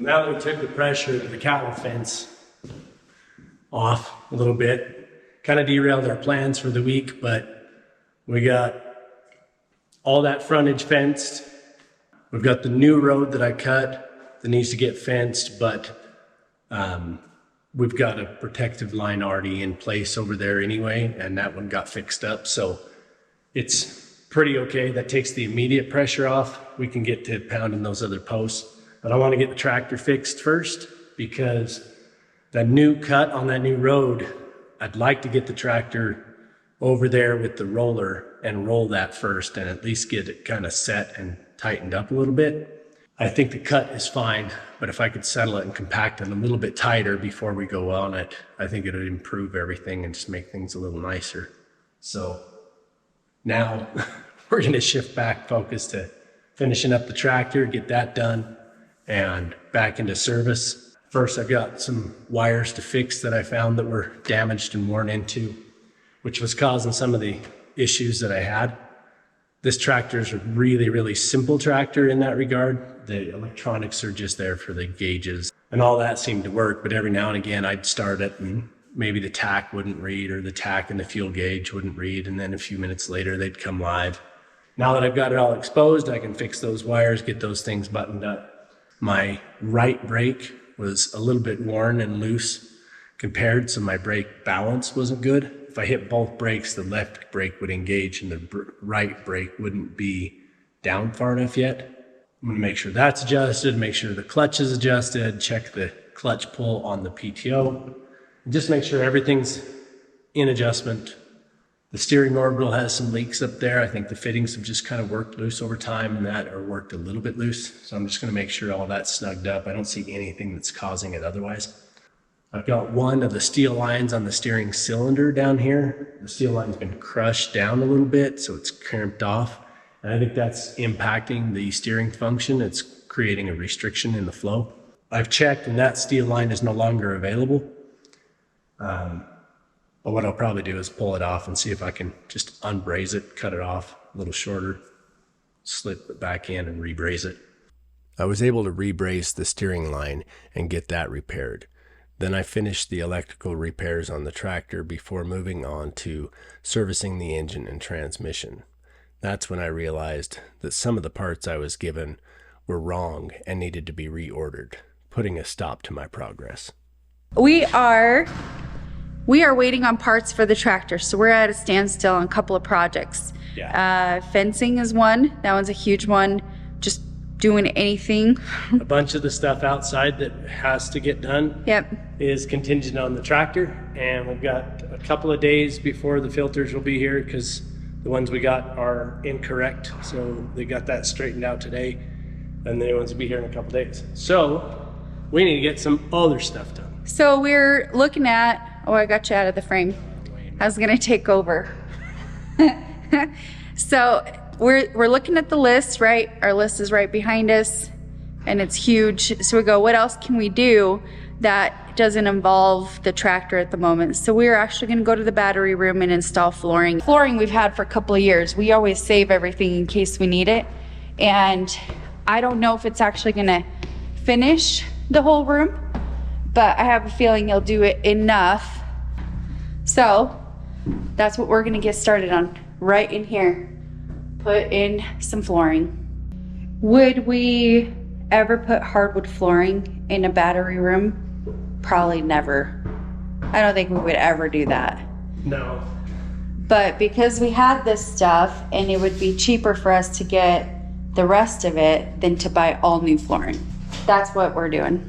Now that we took the pressure of the cattle fence off a little bit, kind of derailed our plans for the week, but we got all that frontage fenced. We've got the new road that I cut that needs to get fenced, but we've got a protective line already in place over there anyway, and that one got fixed up. So it's pretty okay. That takes the immediate pressure off. We can get to pounding those other posts, but I want to get the tractor fixed first because that new cut on that new road, I'd like to get the tractor over there with the roller and roll that first and at least get it kind of set and tightened up a little bit. I think the cut is fine, but if I could settle it and compact it a little bit tighter before we go on it, I think it would improve everything and just make things a little nicer. So now we're going to shift back focus to finishing up the tractor, get that done, and back into service. First, I've got some wires to fix that I found that were damaged and worn into, which was causing some of the issues that I had. This tractor is a really, really simple tractor in that regard. The electronics are just there for the gauges and all that seemed to work, but every now and again I'd start it and maybe the tack wouldn't read or the tack and the fuel gauge wouldn't read, and then a few minutes later they'd come live. Now that I've got it all exposed, I can fix those wires, get those things buttoned up. My right brake was a little bit worn and loose compared, so my brake balance wasn't good. If I hit both brakes, the left brake would engage and the right brake wouldn't be down far enough yet. I'm gonna make sure that's adjusted, make sure the clutch is adjusted, check the clutch pull on the PTO, and just make sure everything's in adjustment. The steering orbital has some leaks up there. I think the fittings have just kind of worked loose over time and that, or worked a little bit loose. So I'm just gonna make sure all that's snugged up. I don't see anything that's causing it otherwise. I've got one of the steel lines on the steering cylinder down here. The steel line's been crushed down a little bit, so it's crimped off. And I think that's impacting the steering function. It's creating a restriction in the flow. I've checked and that steel line is no longer available. But what I'll probably do is pull it off and see if I can just unbraze it, cut it off a little shorter, slip it back in and rebraze it. I was able to rebrace the steering line and get that repaired. Then I finished the electrical repairs on the tractor before moving on to servicing the engine and transmission. That's when I realized that some of the parts I was given were wrong and needed to be reordered, putting a stop to my progress. We are waiting on parts for the tractor, so we're at a standstill on a couple of projects. Fencing is one. That one's a huge one. Just doing anything. A bunch of the stuff outside that has to get done is contingent on the tractor, and we've got a couple of days before the filters will be here because the ones we got are incorrect, so they got that straightened out today, and the new ones will be here in a couple of days. So we need to get some other stuff done. So we're looking at, oh, I got you out of the frame. I was gonna take over. So we're looking at the list, right? Our list is right behind us and it's huge. So we go, what else can we do that doesn't involve the tractor at the moment? So we're actually gonna go to the battery room and install flooring. Flooring we've had for a couple of years. We always save everything in case we need it. And I don't know if it's actually gonna finish the whole room, but I have a feeling it'll do it enough. So that's what we're gonna get started on right in here. Put in some flooring. Would we ever put hardwood flooring in a battery room? Probably never. I don't think we would ever do that. No. But because we had this stuff and it would be cheaper for us to get the rest of it than to buy all new flooring. That's what we're doing.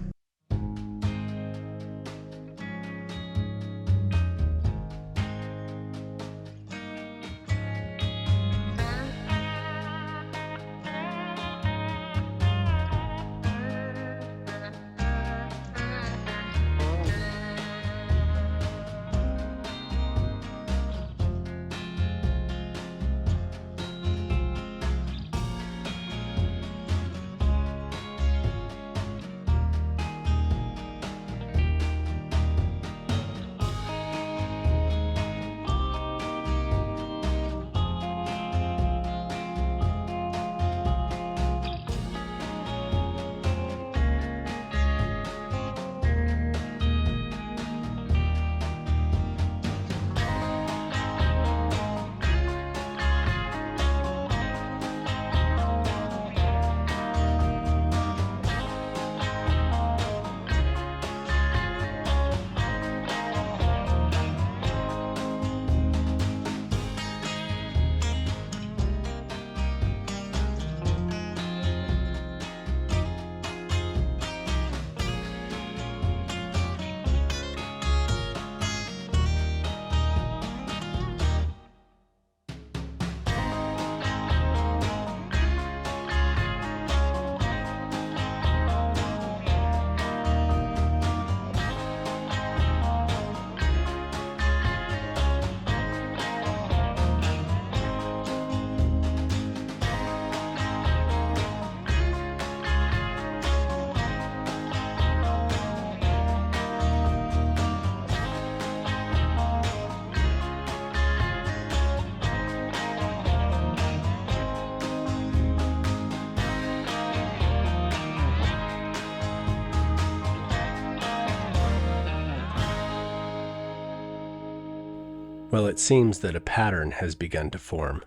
Well, it seems that a pattern has begun to form,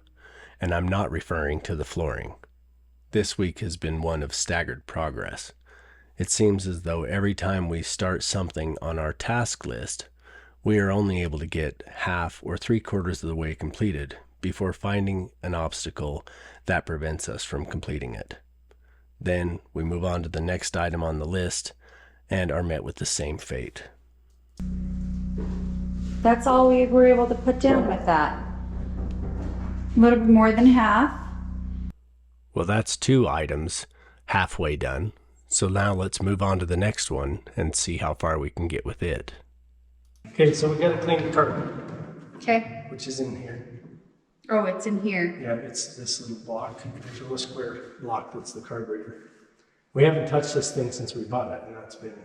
and I'm not referring to the flooring. This week has been one of staggered progress. It seems as though every time we start something on our task list, we are only able to get half or 3/4 of the way completed before finding an obstacle that prevents us from completing it. Then we move on to the next item on the list and are met with the same fate. That's all we were able to put down with that. A little bit more than half. Well, that's 2 items halfway done. So now let's move on to the next one and see how far we can get with it. Okay, so we gotta clean the carpet, Okay. which is in here. Oh, it's in here. Yeah, it's this little block. There's a little square block that's the carburetor. We haven't touched this thing since we bought it, and that's been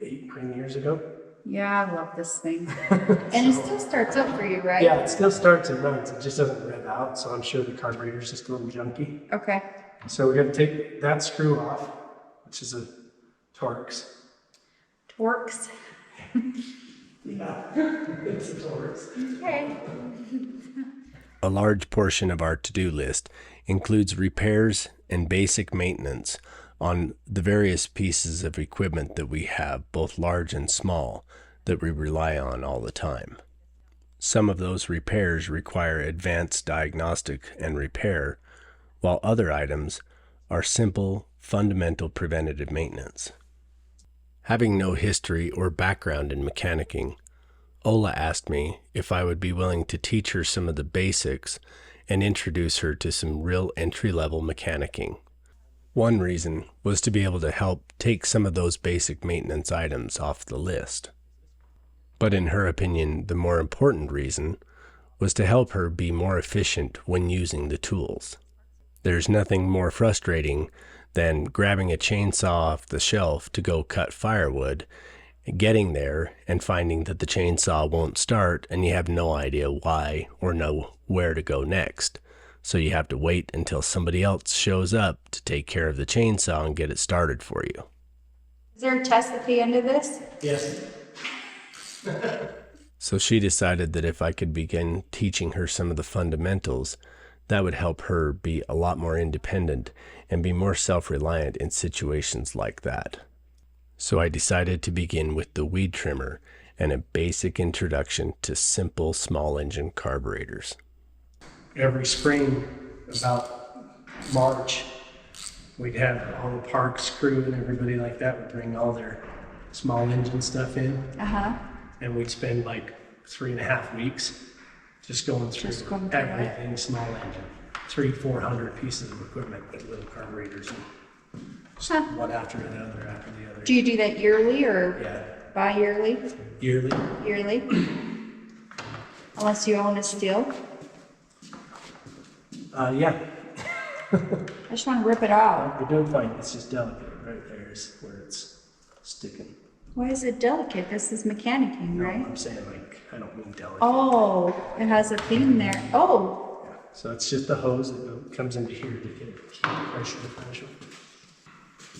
8 years ago. Yeah, I love this thing. And it still starts up for you, right? Yeah, it still starts and runs. It just doesn't rev out, so I'm sure the carburetor's just a little junky. Okay. So we're gonna take that screw off, which is a Torx. Torx. Yeah, it's a Torx. Okay. A large portion of our to-do list includes repairs and basic maintenance on the various pieces of equipment that we have, both large and small, that we rely on all the time. Some of those repairs require advanced diagnostic and repair, while other items are simple, fundamental preventative maintenance. Having no history or background in mechanicking, Ola asked me if I would be willing to teach her some of the basics and introduce her to some real entry-level mechanicking. One reason was to be able to help take some of those basic maintenance items off the list. But in her opinion, the more important reason was to help her be more efficient when using the tools. There's nothing more frustrating than grabbing a chainsaw off the shelf to go cut firewood, getting there and finding that the chainsaw won't start and you have no idea why or know where to go next. So you have to wait until somebody else shows up to take care of the chainsaw and get it started for you. Is there a test at the end of this? Yes. So she decided that if I could begin teaching her some of the fundamentals, that would help her be a lot more independent and be more self-reliant in situations like that. So I decided to begin with the weed trimmer and a basic introduction to simple small engine carburetors. Every spring, about March, we'd have all the parks crew and everybody like that would bring all their small engine stuff in. And we'd spend like 3.5 weeks just going through going through everything small engine. 300-400 pieces of equipment with little carburetors and just one after the other. Do you do that yearly or Yeah, bi-yearly? yearly. Yearly? Unless you own a steel? Yeah, I just want to rip it out. you're doing fine. It's just delicate. Right there is where it's sticking. Why is it delicate? This is mechanicking, No, right? I'm saying like, I don't mean delicate. Oh, it has a thing there. Oh, Yeah. So it's just the hose that comes into here to get keep the pressure differential.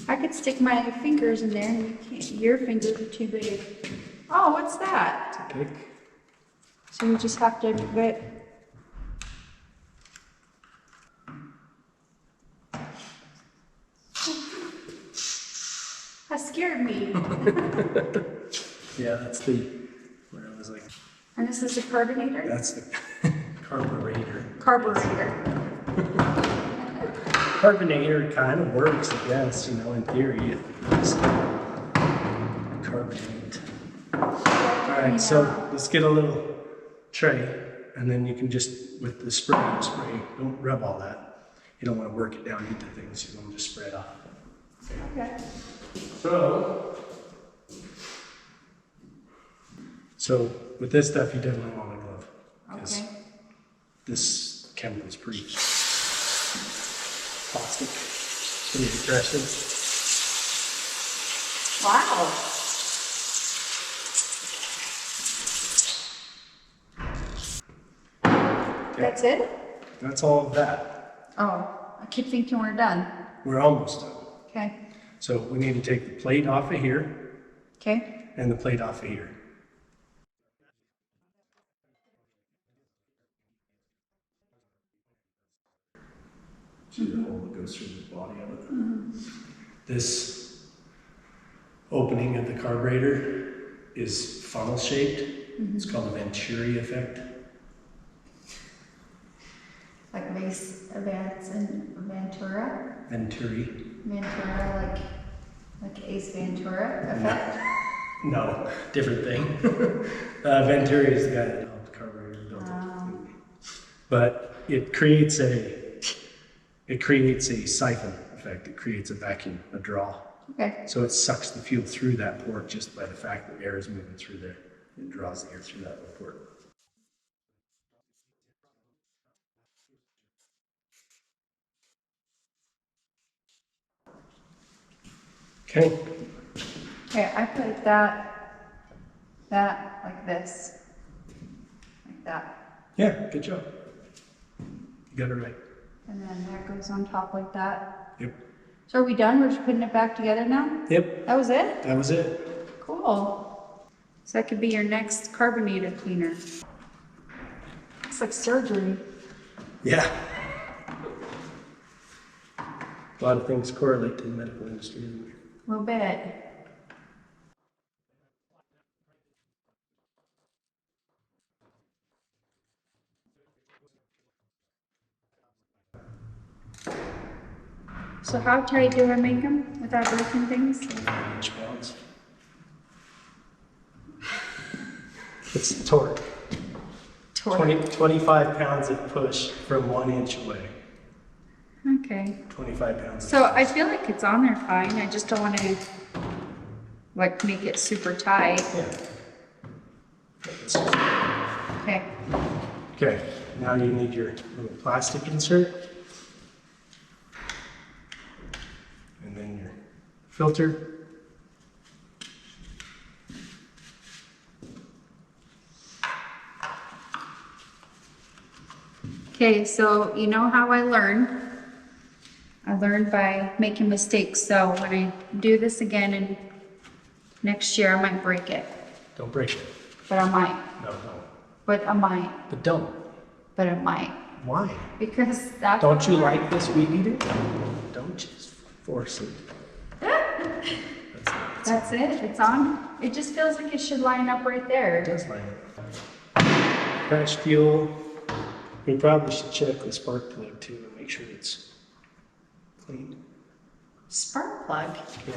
I could stick my fingers in there and you can't. Your fingers are too big. Oh, what's that? Pick. So you just have to do it. That scared me. Yeah, that's the, where I was like, And this is a carbonator? that's the carburetor. Carburetor. Carbonator kind of works, I guess, in theory. It's carbonate. All right, so let's get a little tray, and then you can just, with the spray, don't rub all that. You don't want to work it down into things, you want to just spread off. Okay. So with this stuff, you definitely want a glove, because Okay. this chemical is pretty caustic, pretty aggressive. Wow. That's it? That's all of that. Oh, I keep thinking we're done. We're almost done. Okay. So we need to take the plate off of here Okay. and the plate off of here. through the hole that goes through the body of it. This opening of the carburetor is funnel shaped. It's called the Venturi effect. Like Mace Events and Ventura. Venturi. Ventura, like Ace Ventura effect. No, different thing. Venturi is the guy that developed the carburetor and built it. But it creates a siphon effect. It creates a vacuum, a draw. Okay. So it sucks the fuel through that port just by the fact that air is moving through there. It draws the air through that little port. Okay. Okay, I put that like this. Like that. Yeah, good job. You got it right. And then that goes on top like that. Yep. So are we done? We're just putting it back together now? Yep, That was it? that was it. Cool. So that could be your next carbonator cleaner. It's like surgery. Yeah. A lot of things correlate to the medical industry, isn't there? A little bit. So how tight do I make them without breaking things? 9-inch pounds. It's torque. 25 pounds of push from 1 inch away. Okay. 25 pounds. So I feel like it's on there fine. I just don't want to like make it super tight. Yeah. Okay. Okay, now you need your little plastic insert. And then your filter. Okay, so you know how I learn? I learned by making mistakes. So when I do this again and next year I might break it. Don't break it. But I might. No. But I might. But don't. But I might. Why? Because that's Don't you like this weed eater? Don't just force it. That's it. It's on. It just feels like it should line up right there. It does line up. Crash fuel. We probably should check the spark plug too and make sure it's clean. Spark plug. Yeah.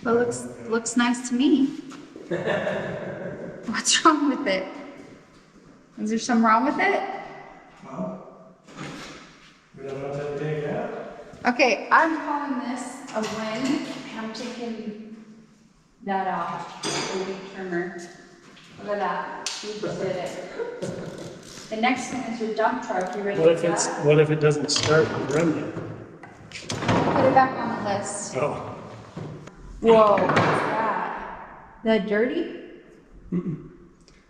Well, looks nice to me. What's wrong with it? Is there something wrong with it? Well, we don't know until we take it out. Okay, I'm calling this a win, and I'm taking that off, the weed trimmer. Look at that, we just did it. The next one is your dump truck, you ready What for if that? what if it doesn't start and run yet? Put it back on the list. Oh. Whoa, what's that? That dirty?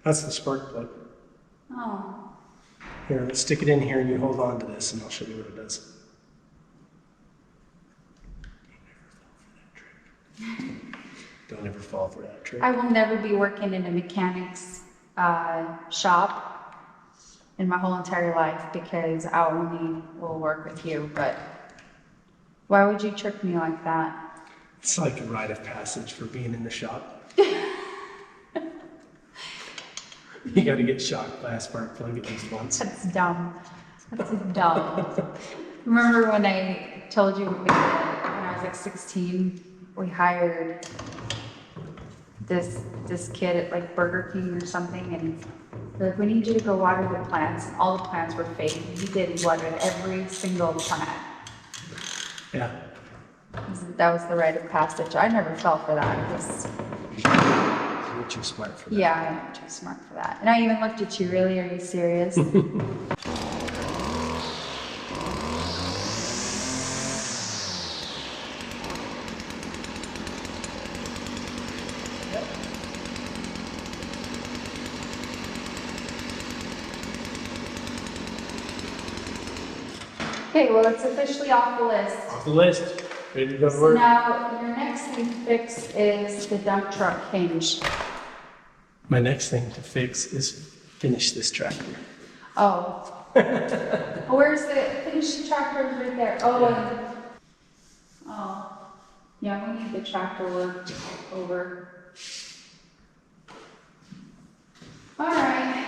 That's the spark plug. Oh, Here, let's stick it in here and you hold on to this and I'll show you what it does. Don't ever fall for that trick. I will never be working in a mechanics shop in my whole entire life because I only will work with you, but why would you trick me like that? It's like a rite of passage for being in the shop. You gotta get shocked by a spark plug at least once. That's dumb. That's dumb. Remember when I told you when I was like 16, we hired this kid at like Burger King or something, and they're like, we need you to go water the plants. All the plants were fake. He did water every single plant. Yeah. That was the rite of passage. I never fell for that. Because, You're too smart for that. yeah, I'm too smart for that. And I even looked at you. Really? Are you serious? Okay, well, it's officially off the list. Off the list. Ready to go to So work? now, your next thing to fix is the dump truck hinge. My next thing to fix is finish this tractor. Oh. Where's the finished tractor right there? Oh, and, oh. Yeah, we need the tractor work over. All right.